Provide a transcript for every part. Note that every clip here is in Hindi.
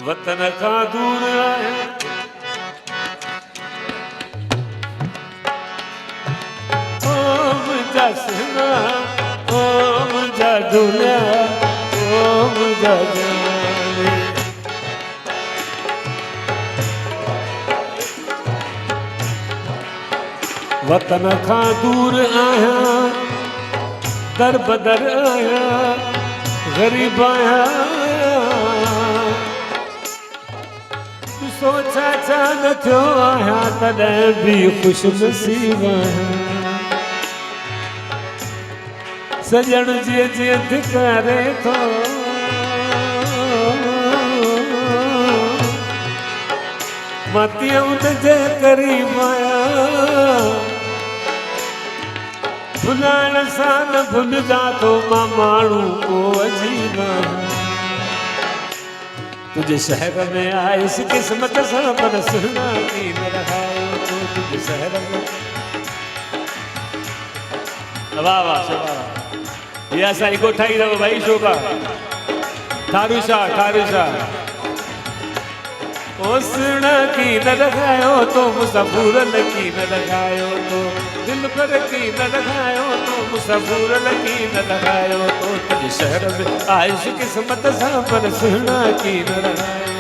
वतन का दूर आया ओम जसना ओम जदुला ओम जजाने वतन का दूर आया दर बदर आया गरीब आया सोचा चा न थियो आया तॾहिं बि ख़ुशि नसीब आहियां सजण जीअं जीअं धिकारे थो मां तीअं उनजे क़रीब आहियां भुलाइण सां न भुलजां थो मां माण्हू को अजीब आहियां तुझे शहर में आयुसि किस्मत सां पर सुना की न रहायो तो तुझे शहर में वाह वाह वाह ये असांजी कोठाई अथव भाई शोभा ठारू शाह ओ सुना की न रखायो तो मुसाफिरन की न रखायो तो दिल पर की न रखायो तो मुसाफिरन की न रखायो तो तुझे शहर में आयुष किस्मत सां पर सुना की न रखायो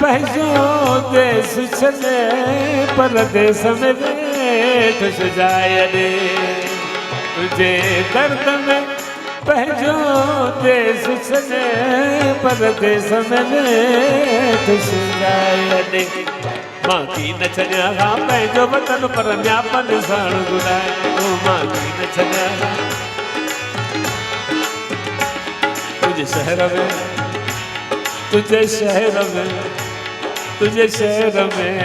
पंहिंजो देश छॾे परदेस में वेठ सजाए ॾे तुझे दर्द में पंहिंजो देश छॾे परदेस में वेठ सजाए ॾे मां की न छॾियां पंहिंजो वतन पर न्यापन साण घुराए मां की न छॾियां तुझे शहर में तुझे शहर में तुझे शहर में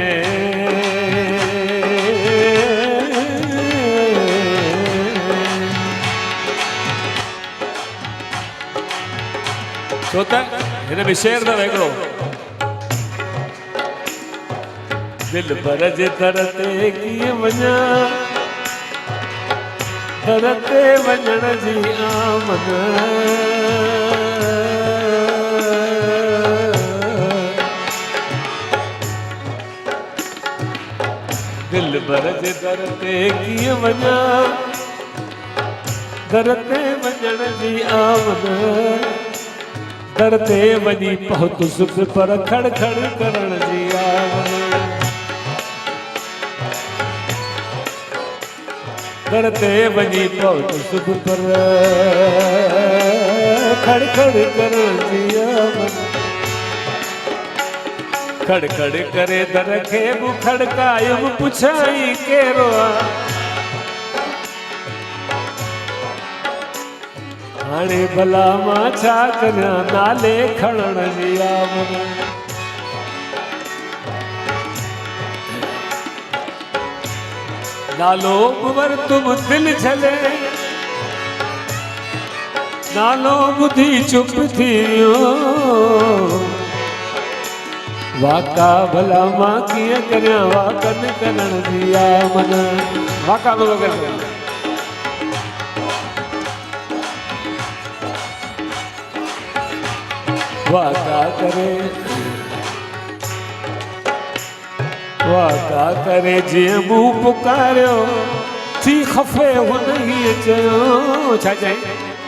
छो त हिन में शेर अथव हिकिड़ो दिल भर जे दर ते कीअं वञा दर ते वञण जी आमद दिल भर जे दर ते कीअं वञा दर ते वञण जी आमद दर ते वञी पहुतुसि पर खड़ खड़ करण जी आमद दर ते वञी पहुतुसि पर खड़ खड़ करण जी आमद खड़ खड़ करे दर खे बि खड़कायुमि पुछाई कहिड़ो आहे हाणे भला मां छा करियां नाले खणण जी आमद नालो वर तुम दिल छॾे नालो ॿुधी चुप थी वियो वाका भला मां कीअं करियां वाकन करण जी आमद वाका बि वग़ैरह वाका करे जीअं मूं पुकारियो थी खफ़े हुन हीअ चयो छा चई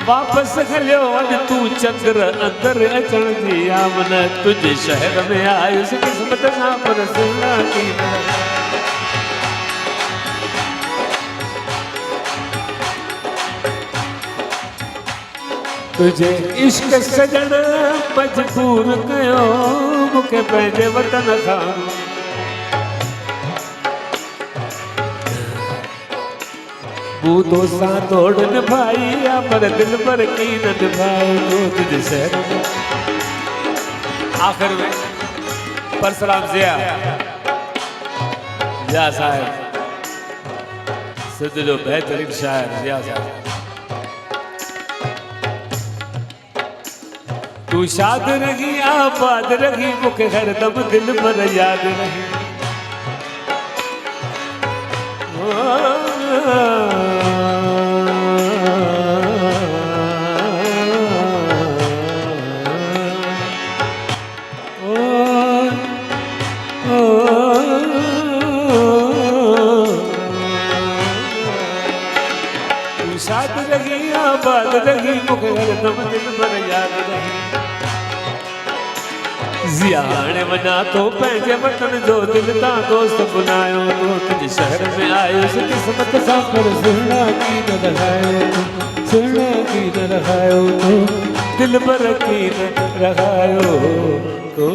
वापसि हलियो वञ तूं चंद्र अंदरि अचण जी आमद तुझे शहर में आयुसि किस्मत सां पर सुना की न तुझे इश्क सजण मजबूर कयो मूंखे पंहिंजे वतन खां बूदो सा तोड़ निभाई या पर दिल पर की न निभाए तो तुझे शहर में आखिर में परसराम जिया साहब सिंध जो बेहतरीन शायर रियाज़ आहे। तू शाद रही आबाद रही मूंखे हरदम दिल पर याद रही। शाद रही आबाद रही मूंखे हरदम दिल पर याद रही। ज़िया हाणे वञा थो पंहिंजे वतन जो दिल तां दोस्त बुलायो तो तुंहिंजे शहर में आयुसि क़िस्मत सां पर सुहिणा गीत रखायो तो सुहिणा गीत रखायो तो दिल पर गीत रखायो तो।